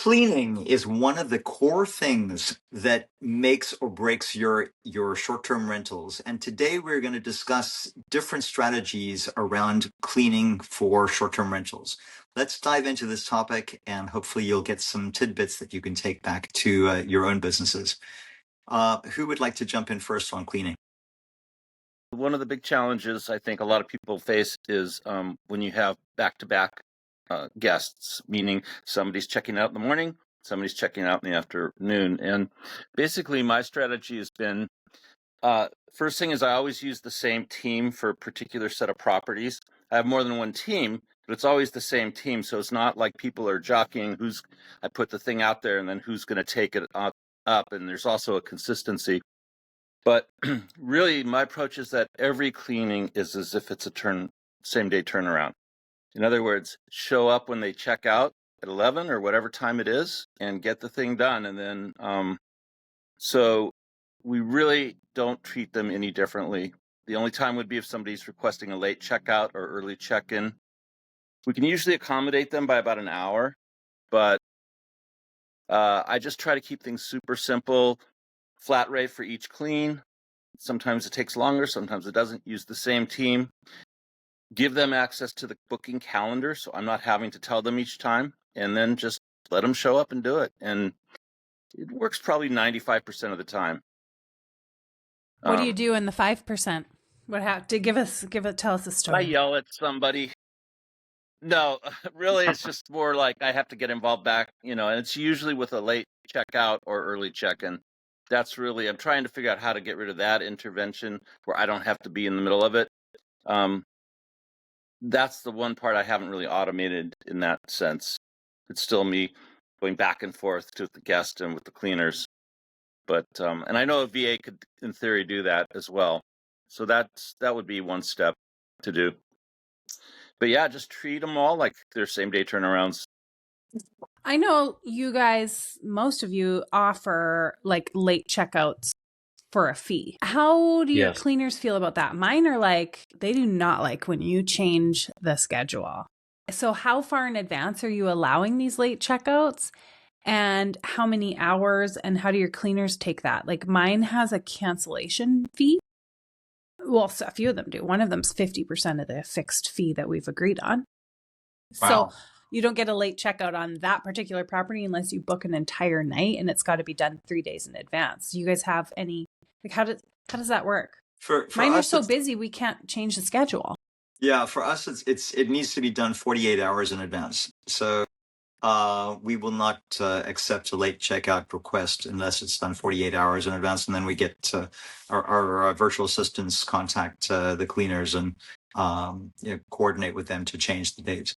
Cleaning is one of the core things that makes or breaks your short-term rentals. And today we're going to discuss different strategies around cleaning for short-term rentals. Let's dive into this topic, and hopefully you'll get some tidbits that you can take back to your own businesses. Who would like to jump in first on cleaning? One of the big challenges I think a lot of people face is when you have back-to-back guests, meaning somebody's checking out in the morning, somebody's checking out in the afternoon. And basically my strategy has been, first thing is I always use the same team for a particular set of properties. I have more than one team, but it's always the same team. So it's not like people are jockeying I put the thing out there and then who's going to take it up. And there's also a consistency. But really my approach is that every cleaning is as if it's a same day turnaround. In other words, show up when they check out at 11 or whatever time it is and get the thing done. And then, so we really don't treat them any differently. The only time would be if somebody's requesting a late checkout or early check-in. We can usually accommodate them by about an hour, but I just try to keep things super simple, flat rate for each clean. Sometimes it takes longer, sometimes it doesn't. Use the same team. Give them access to the booking calendar, so I'm not having to tell them each time, and then just let them show up and do it. And it works probably 95% of the time. What do you do in the 5%? Tell us a story. I yell at somebody. No, really, it's just more like I have to get involved back, and it's usually with a late checkout or early check-in. I'm trying to figure out how to get rid of that intervention where I don't have to be in the middle of it. That's the one part I haven't really automated in that sense. It's still me going back and forth to the guest and with the cleaners. But and I know a VA could, in theory, do that as well. So that would be one step to do. But yeah, just treat them all like they're same day turnarounds. I know you guys, most of you offer like late checkouts for a fee. How do your cleaners feel about that? Mine are like, they do not like when you change the schedule. So how far in advance are you allowing these late checkouts? And how many hours, and how do your cleaners take that? Like mine has a cancellation fee. Well, so a few of them do. One of them's 50% of the fixed fee that we've agreed on. Wow. So you don't get a late checkout on that particular property unless you book an entire night, and it's got to be done 3 days in advance. Do you guys have any, like, how does that work? For mine us, are so busy we can't change the schedule. Yeah, for us it needs to be done 48 hours in advance. So we will not accept a late checkout request unless it's done 48 hours in advance, and then we get our virtual assistants contact the cleaners and coordinate with them to change the date.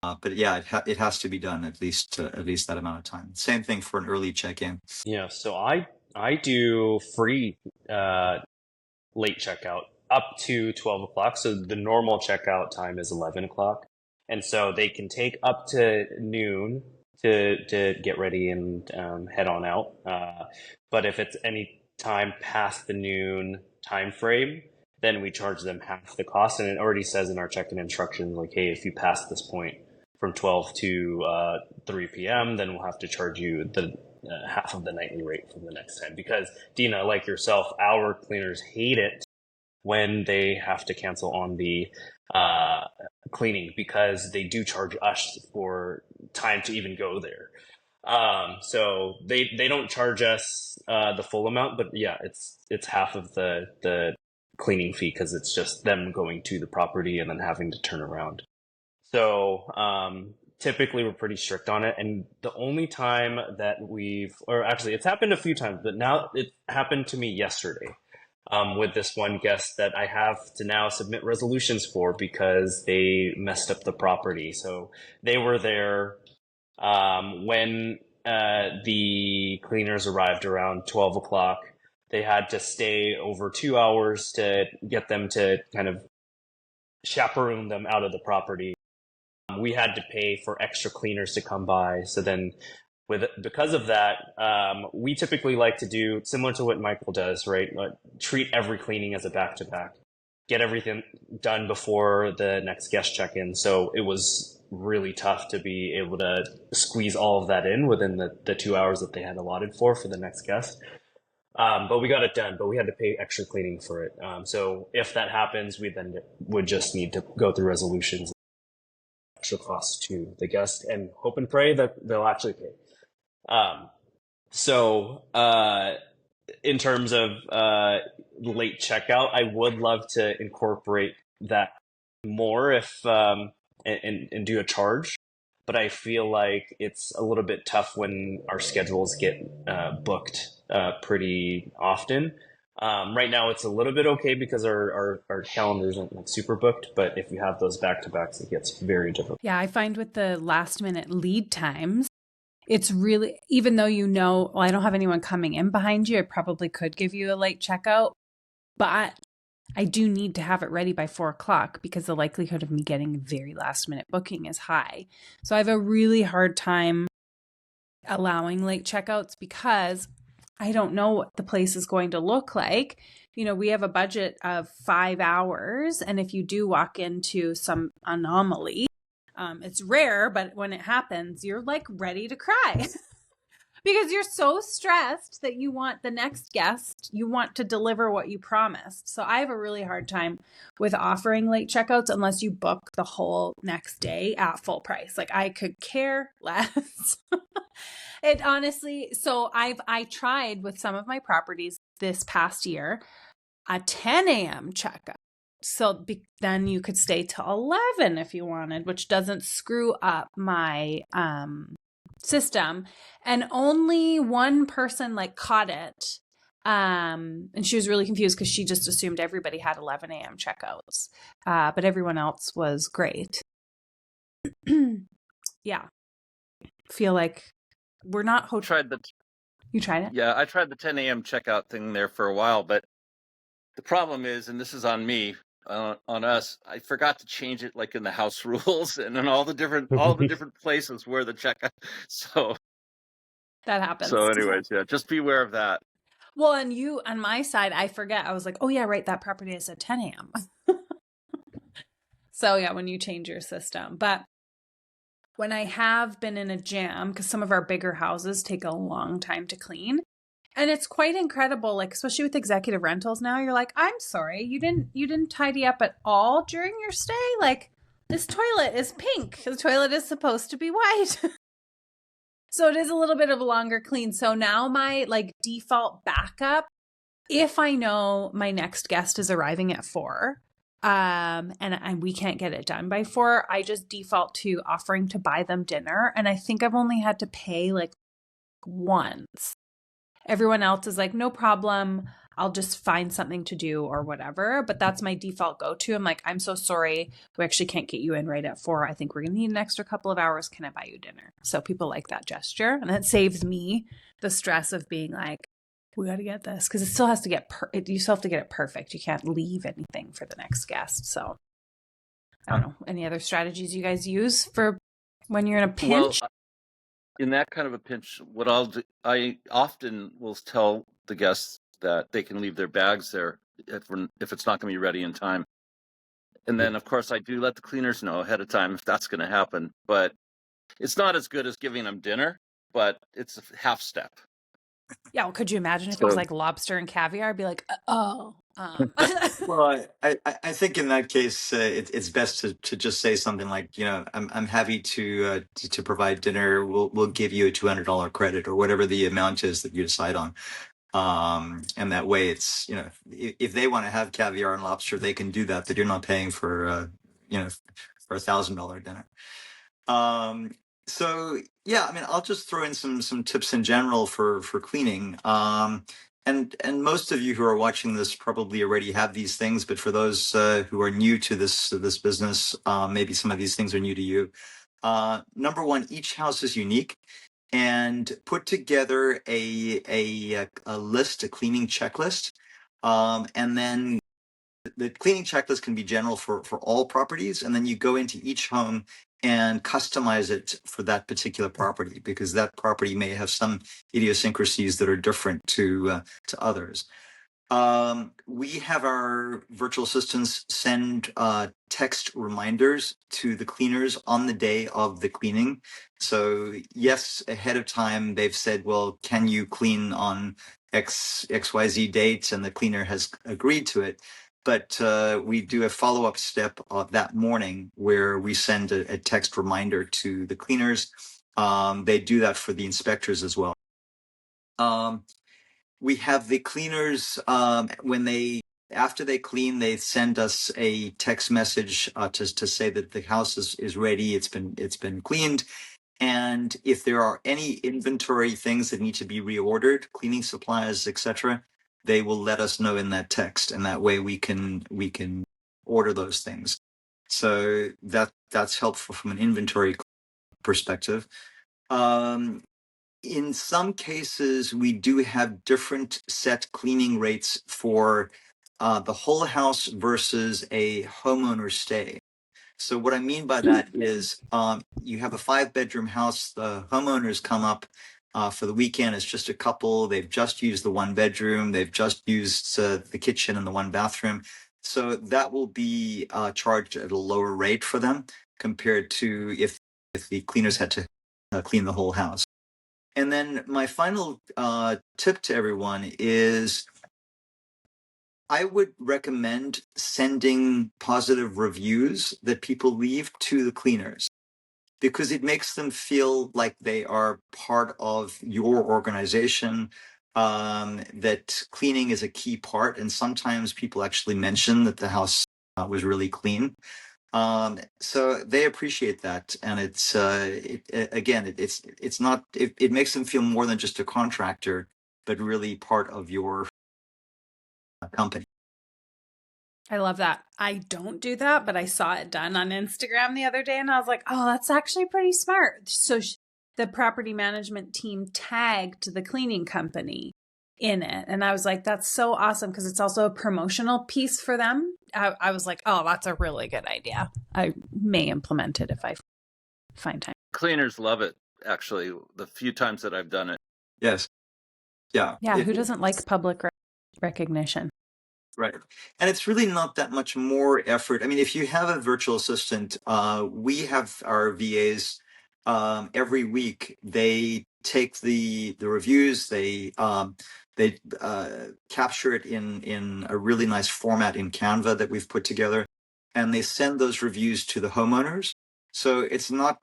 But yeah, it has to be done at least that amount of time. Same thing for an early check-in. Yeah, so I do free late checkout up to 12 o'clock. So the normal checkout time is 11 o'clock. And so they can take up to noon to get ready and head on out. But if it's any time past the noon time frame, then we charge them half the cost. And it already says in our check-in instructions, like, hey, if you pass this point from 12 to 3 p.m., then we'll have to charge you the half of the nightly rate from the next time. Because, Dina, like yourself, our cleaners hate it when they have to cancel on the cleaning, because they do charge us for time to even go there. So they don't charge us the full amount, but yeah, it's half of the cleaning fee, because it's just them going to the property and then having to turn around. So typically we're pretty strict on it. And the only time that it's happened a few times, but now it happened to me yesterday. With this one guest that I have to now submit resolutions for because they messed up the property. So they were there when the cleaners arrived around 12 o'clock. They had to stay over 2 hours to get them to kind of chaperone them out of the property. We had to pay for extra cleaners to come by. So then because of that, we typically like to do similar to what Michael does, right? Treat every cleaning as a back-to-back. Get everything done before the next guest check-in. So it was really tough to be able to squeeze all of that in within the 2 hours that they had allotted for the next guest. But we got it done, but we had to pay extra cleaning for it. So if that happens, we then would just need to go through resolutions, extra costs to the guest, and hope and pray that they'll actually pay. In terms of late checkout, I would love to incorporate that more if and do a charge, but I feel like it's a little bit tough when our schedules get booked pretty often. Right now it's a little bit okay because our calendars aren't like super booked, but if you have those back-to-backs, it gets very difficult. Yeah, I find with the last minute lead times, it's really, even though well, I don't have anyone coming in behind you, I probably could give you a late checkout, but I do need to have it ready by 4:00 because the likelihood of me getting a very last minute booking is high. So I have a really hard time allowing late checkouts because I don't know what the place is going to look like. We have a budget of 5 hours, and if you do walk into some anomaly, it's rare, but when it happens, you're like ready to cry because you're so stressed that you want the next guest, you want to deliver what you promised. So I have a really hard time with offering late checkouts unless you book the whole next day at full price. Like I could care less. It honestly, so I tried with some of my properties this past year a 10 a.m. checkout. So then you could stay till 11 if you wanted, which doesn't screw up my system. And only one person caught it. And she was really confused because she just assumed everybody had 11 a.m. checkouts. But everyone else was great. Yeah. Feel like we're not You tried it? Yeah, I tried the 10 a.m. checkout thing there for a while, but the problem is, and this is on me, on us, I forgot to change it in the house rules and in all the different places where the checkout. So that happens. So anyways, yeah, just be aware of that. Well, and you on my side, I forget. I was like, oh yeah, right, that property is at 10 a.m. So yeah, when you change your system. But when I have been in a jam, because some of our bigger houses take a long time to clean, and it's quite incredible, especially with executive rentals now, you're like, I'm sorry, you didn't tidy up at all during your stay? This toilet is pink. The toilet is supposed to be white. So it is a little bit of a longer clean. So now my default backup, if I know my next guest is arriving at 4, and we can't get it done by 4, I just default to offering to buy them dinner. And I think I've only had to pay once. Everyone else is like, no problem. I'll just find something to do or whatever. But that's my default go-to. I'm like, I'm so sorry. We actually can't get you in right at 4. I think we're going to need an extra couple of hours. Can I buy you dinner? So people like that gesture. And that saves me the stress of being like, we got to get this. Because it still has to get, you still have to get it perfect. You can't leave anything for the next guest. So I don't know. Any other strategies you guys use for when you're in a pinch? Well, in that kind of a pinch, what I'll do, I often will tell the guests that they can leave their bags there if it's not going to be ready in time. And then, of course, I do let the cleaners know ahead of time if that's going to happen. But it's not as good as giving them dinner, but it's a half step. Yeah, well, could you imagine if it was lobster and caviar? I'd be like, oh. Well, I think in that case, it's best to just say something like, I'm happy to provide dinner. We'll give you a $200 credit or whatever the amount is that you decide on. And that way it's, if they want to have caviar and lobster, they can do that, but you're not paying for, for $1,000 dinner. So yeah, I'll just throw in some tips in general for cleaning. And most of you who are watching this probably already have these things, but for those who are new to this business, maybe some of these things are new to you. Number one, each house is unique, and put together a list, a cleaning checklist, and then the cleaning checklist can be general for all properties, and then you go into each home and customize it for that particular property, because that property may have some idiosyncrasies that are different to others. We have our virtual assistants send text reminders to the cleaners on the day of the cleaning. So yes, ahead of time, they've said, well, can you clean on XYZ dates? And the cleaner has agreed to it. But we do a follow-up step that morning where we send a text reminder to the cleaners. They do that for the inspectors as well. We have the cleaners after they clean, they send us a text message to say that the house is ready. It's been cleaned, and if there are any inventory things that need to be reordered, cleaning supplies, etc., they will let us know in that text, and that way we can order those things. So that's helpful from an inventory perspective. In some cases, we do have different set cleaning rates for the whole house versus a homeowner stay. So what I mean by that is you have a 5-bedroom house, the homeowners come up for the weekend. It's just a couple. They've just used the 1 bedroom. They've just used the kitchen and the 1 bathroom. So that will be charged at a lower rate for them compared to if the cleaners had to clean the whole house. And then my final tip to everyone is I would recommend sending positive reviews that people leave to the cleaners because it makes them feel like they are part of your organization, that cleaning is a key part. And sometimes people actually mention that the house was really clean. So they appreciate that, and it's not it makes them feel more than just a contractor, but really part of your company. I love that. I don't do that, but I saw it done on Instagram the other day, and I was like, oh, that's actually pretty smart. So the property management team tagged the cleaning company in it, and I was like, that's so awesome because it's also a promotional piece for them. I was like, oh, that's a really good idea. I may implement it if I find time. Cleaners love it, actually, the few times that I've done it. Yes. Yeah. Yeah, who doesn't like public recognition? Right. And it's really not that much more effort. I mean, if you have a virtual assistant, we have our VAs every week. They take the reviews, they capture it in a really nice format in Canva that we've put together, and they send those reviews to the homeowners. So it's not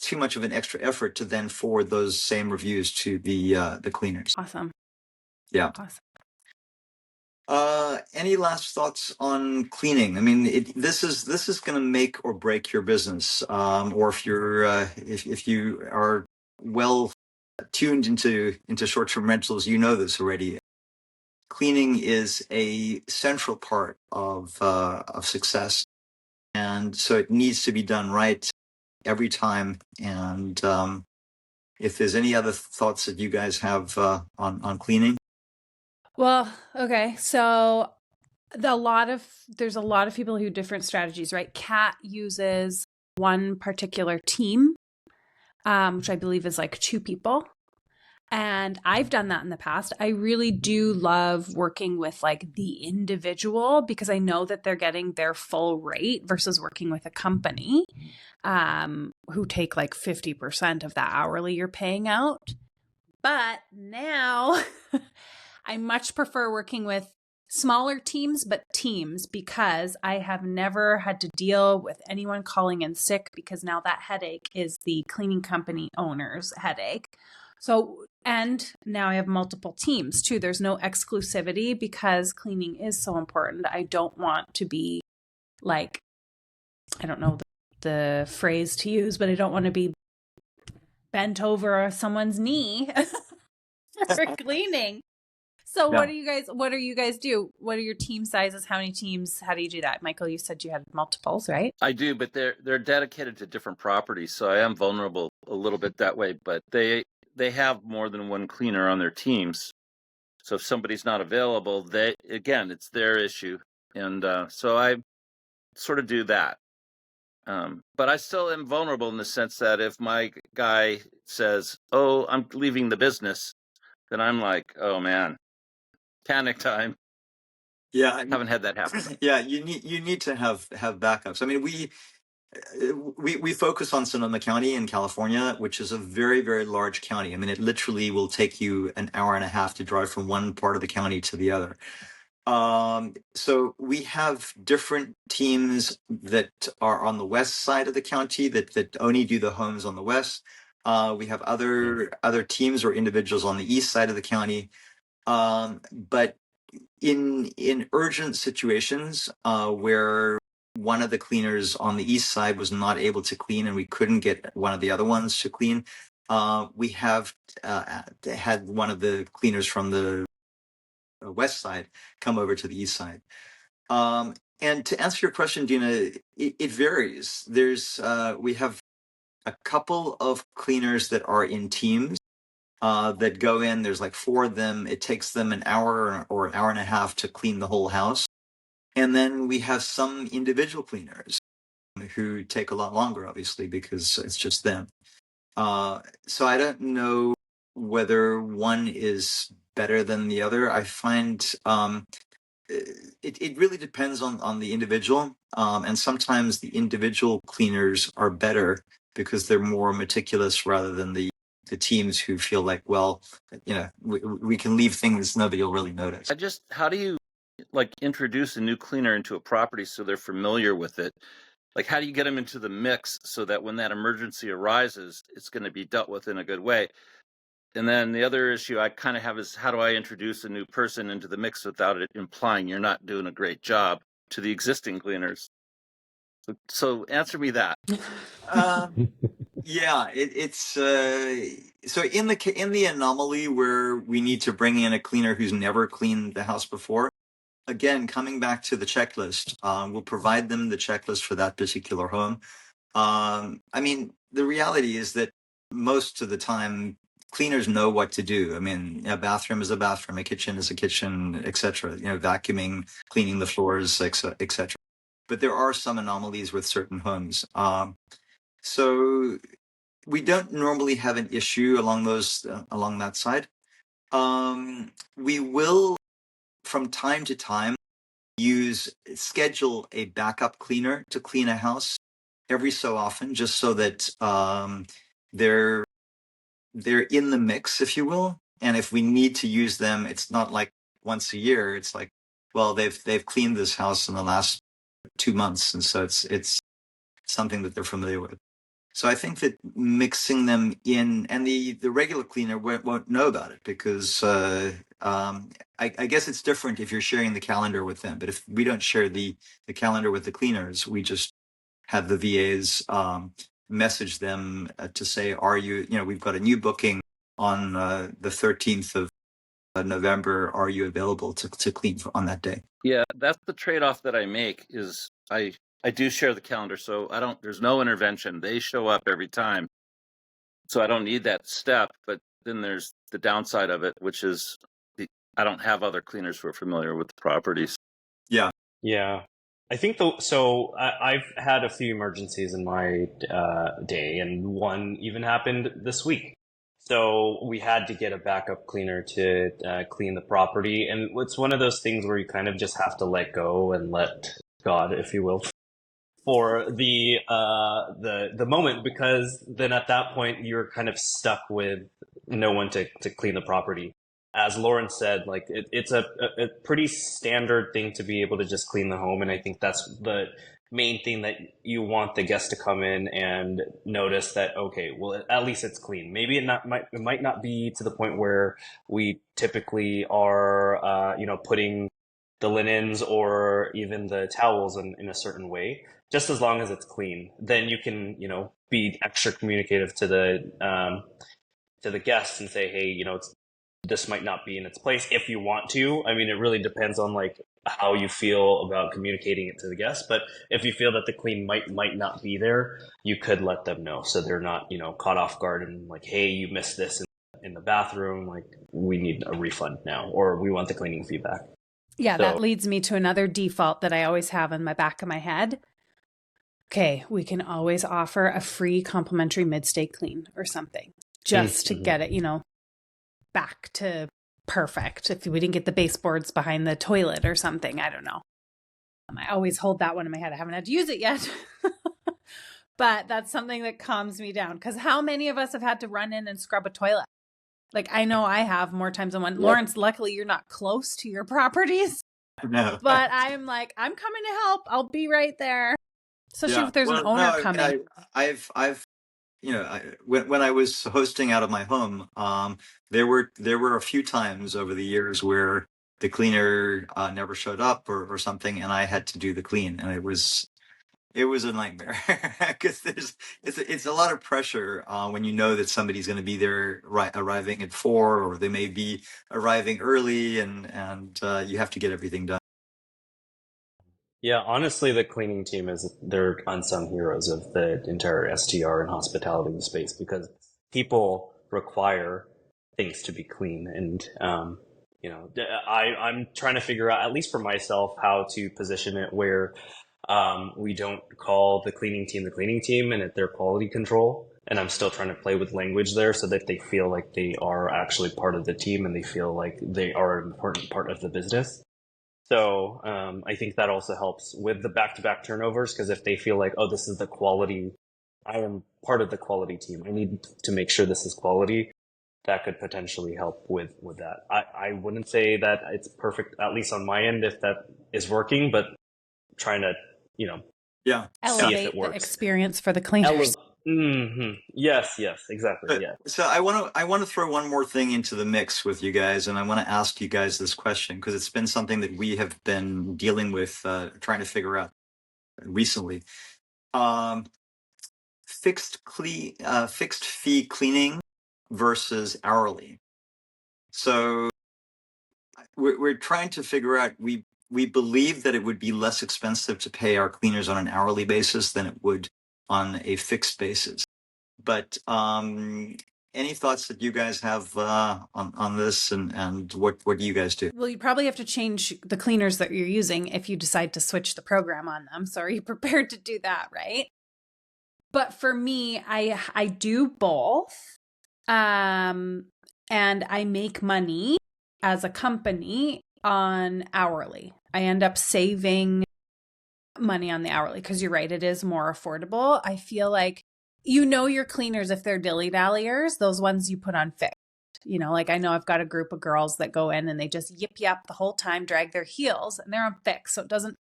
too much of an extra effort to then forward those same reviews to the cleaners. Awesome. Yeah. Awesome. Any last thoughts on cleaning? I mean, this is going to make or break your business. Or if you're if you are well tuned into short-term rentals, you know this already. Cleaning is a central part of success, and so it needs to be done right every time. And if there's any other thoughts that you guys have on cleaning. Well, okay. So there's a lot of people who have different strategies, right? Kat uses one particular team, which I believe is like 2 people. And I've done that in the past. I really do love working with like the individual because I know that they're getting their full rate versus working with a company who take like 50% of the hourly you're paying out. But now I much prefer working with smaller teams, but teams, because I have never had to deal with anyone calling in sick because now that headache is the cleaning company owner's headache. So, and now I have multiple teams too. There's no exclusivity because cleaning is so important. I don't want to be like, I don't know the phrase to use, but I don't want to be bent over someone's knee for cleaning. So what do you guys do? What are your team sizes? How many teams? How do you do that? Michael, you said you had multiples, right? I do, but they're dedicated to different properties. So I am vulnerable a little bit that way, but they have more than one cleaner on their teams. So if somebody's not available, it's their issue. And so I sort of do that. But I still am vulnerable in the sense that if my guy says, oh, I'm leaving the business, then I'm like, oh man, panic time. Yeah, Haven't had that happen. yeah, you need to have backups. I mean, we focus on Sonoma County in California, which is a very, very large county. I mean, it literally will take you an hour and a half to drive from one part of the county to the other. So we have different teams that are on the west side of the county that only do the homes on the west. We have other teams or individuals on the east side of the county. But in urgent situations where one of the cleaners on the east side was not able to clean and we couldn't get one of the other ones to clean, we have had one of the cleaners from the west side come over to the east side. And to answer your question, Dina, it varies. We have a couple of cleaners that are in teams that go in. There's like 4 of them. It takes them an hour or an hour and a half to clean the whole house. And then we have some individual cleaners who take a lot longer, obviously, because it's just them. So I don't know whether one is better than the other. I find it really depends on the individual. And sometimes the individual cleaners are better because they're more meticulous rather than the teams who feel like, well, we can leave things nobody will really notice. How do you like introduce a new cleaner into a property so they're familiar with it? Like, how do you get them into the mix so that when that emergency arises, it's going to be dealt with in a good way? And then the other issue I kind of have is, how do I introduce a new person into the mix without it implying you're not doing a great job to the existing cleaners? So answer me that. Yeah, it's so in the anomaly where we need to bring in a cleaner who's never cleaned the house before. Again, coming back to the checklist, we'll provide them the checklist for that particular home. I mean, the reality is that most of the time, cleaners know what to do. I mean, a bathroom is a bathroom, a kitchen is a kitchen, etc. Vacuuming, cleaning the floors, etc. But there are some anomalies with certain homes. So we don't normally have an issue along that side. We will, from time to time, schedule a backup cleaner to clean a house every so often, just so that they're in the mix, if you will. And if we need to use them, it's not like once a year. It's like, well, they've cleaned this house in the last 2 months, and so it's something that they're familiar with. So I think that mixing them in, and the regular cleaner won't know about it because I guess it's different if you're sharing the calendar with them. But if we don't share the calendar with the cleaners, we just have the VAs message them to say, we've got a new booking on the 13th of November. Are you available to clean on that day? Yeah, that's the trade-off that I make is I do share the calendar, so there's no intervention. They show up every time. So I don't need that step, but then there's the downside of it, which is I don't have other cleaners who are familiar with the properties. Yeah. Yeah. I think I've had a few emergencies in my day, and one even happened this week. So we had to get a backup cleaner to clean the property. And it's one of those things where you kind of just have to let go and let God, if you will, for the moment, because then at that point you're kind of stuck with no one to clean the property. As Laurence said, like it's a pretty standard thing to be able to just clean the home, and I think that's the main thing that you want the guest to come in and notice that, okay, well, at least it's clean. Maybe it might not be to the point where we typically are putting the linens or even the towels in a certain way. Just as long as it's clean, then you can, be extra communicative to the guests and say, hey, this might not be in its place if you want to. I mean, it really depends on like how you feel about communicating it to the guests. But if you feel that the clean might not be there, you could let them know so they're not, caught off guard and like, hey, you missed this in the bathroom. Like, we need a refund now, or we want the cleaning fee back. Yeah, that leads me to another default that I always have in the back of my head. Okay, we can always offer a free complimentary mid-stay clean or something just to get it, back to perfect. If we didn't get the baseboards behind the toilet or something, I don't know. I always hold that one in my head. I haven't had to use it yet. But that's something that calms me down. Because how many of us have had to run in and scrub a toilet? Like, I know I have more times than one. Yep. Laurence, luckily you're not close to your properties. No. But I'm like, I'm coming to help. I'll be right there. Especially if there's an owner coming. I've when I was hosting out of my home, there were a few times over the years where the cleaner never showed up or something, and I had to do the clean, and it was a nightmare because it's a lot of pressure when you know that somebody's going to be there arriving at 4, or they may be arriving early, and you have to get everything done. Yeah, honestly, the cleaning team they're unsung heroes of the entire STR and hospitality space, because people require things to be clean. And, I'm trying to figure out, at least for myself, how to position it where we don't call the cleaning team and they're quality control. And I'm still trying to play with language there so that they feel like they are actually part of the team and they feel like they are an important part of the business. So I think that also helps with the back-to-back turnovers, because if they feel like, oh, this is the quality, I am part of the quality team, I need to make sure this is quality, that could potentially help with that. I wouldn't say that it's perfect, at least on my end, if that is working, but trying to, elevate see if it works. The experience for the cleaners. Mm-hmm. Yes, exactly. Yeah. So I want to throw one more thing into the mix with you guys, and I want to ask you guys this question because it's been something that we have been dealing with, trying to figure out recently. Fixed fee cleaning versus hourly. So we're trying to figure out. We believe that it would be less expensive to pay our cleaners on an hourly basis than it would on a fixed basis. But any thoughts that you guys have on this, and what do you guys do? Well, you probably have to change the cleaners that you're using if you decide to switch the program on them. So are you prepared to do that, right? But for me, I do both. And I make money as a company on hourly. I end up saving money on the hourly because you're right, it is more affordable. I feel like your cleaners, if they're dilly-dalliers, those ones you put on fixed. Like I know I've got a group of girls that go in and they just yip the whole time, drag their heels, and they're on fixed. So it doesn't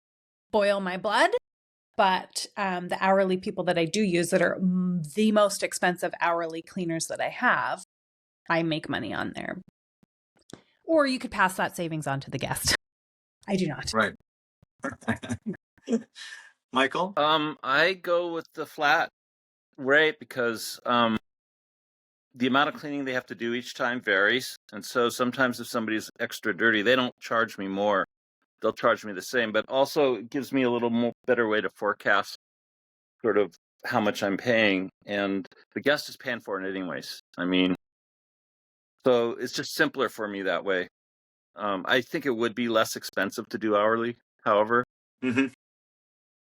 boil my blood. But the hourly people that I do use that are the most expensive hourly cleaners that I have, I make money on there. Or you could pass that savings on to the guest. I do not. Right. Michael? I go with the flat rate because the amount of cleaning they have to do each time varies. And so sometimes if somebody's extra dirty, they don't charge me more. They'll charge me the same, but also it gives me a little more better way to forecast sort of how much I'm paying, and the guest is paying for it anyways. I mean, so it's just simpler for me that way. I think it would be less expensive to do hourly, however. Mm-hmm.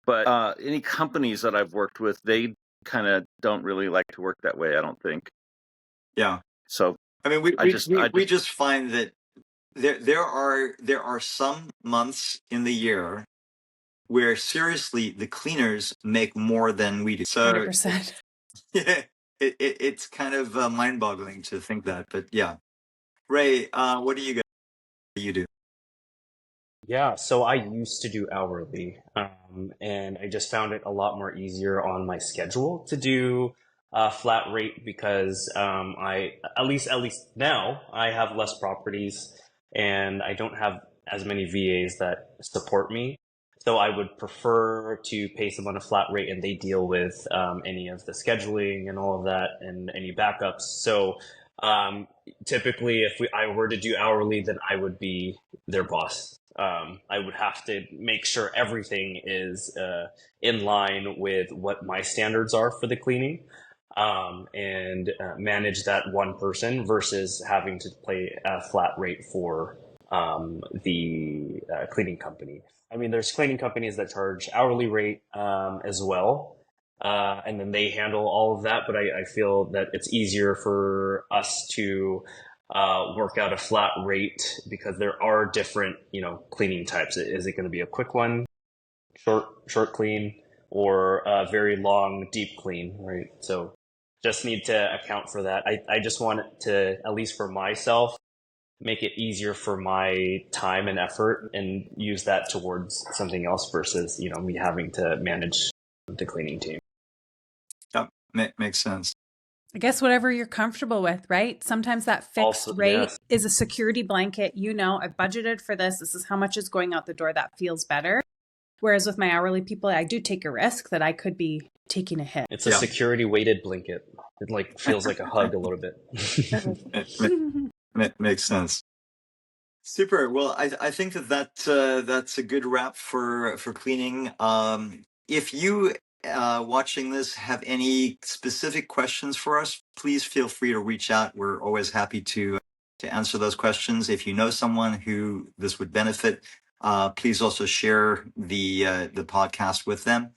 But any companies that I've worked with, they kind of don't really like to work that way, I don't think. Yeah. So I mean, we just find that there are some months in the year where seriously the cleaners make more than we do. So 100%. Yeah, it's kind of mind-boggling to think that. But yeah, Ray, what do you do? Yeah, so I used to do hourly, and I just found it a lot more easier on my schedule to do a flat rate because I at least now I have less properties and I don't have as many VAs that support me. So I would prefer to pay someone a flat rate and they deal with any of the scheduling and all of that and any backups. So typically, if I were to do hourly, then I would be their boss. I would have to make sure everything is in line with what my standards are for the cleaning, and manage that one person versus having to pay a flat rate for the cleaning company. I mean, there's cleaning companies that charge hourly rate as well. And then they handle all of that, but I feel that it's easier for us to work out a flat rate, because there are different, cleaning types. Is it going to be a quick one, short clean, or a very long, deep clean, right? So just need to account for that. I just want it to, at least for myself, make it easier for my time and effort and use that towards something else versus, me having to manage the cleaning team. Yep, makes sense. I guess whatever you're comfortable with, right? Sometimes that fixed rate is a security blanket. I've budgeted for this. This is how much is going out the door. That feels better. Whereas with my hourly people, I do take a risk that I could be taking a hit. It's a security weighted blanket. It feels like a hug a little bit. Makes sense. Super. Well, I think that's a good wrap for cleaning. If you watching this have any specific questions for us, please feel free to reach out. We're always happy to answer those questions. If you know someone who this would benefit, please also share the podcast with them.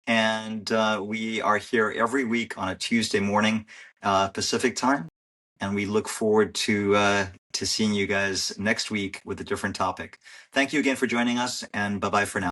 And we are here every week on a Tuesday morning, Pacific time. And we look forward to seeing you guys next week with a different topic. Thank you again for joining us, and bye-bye for now.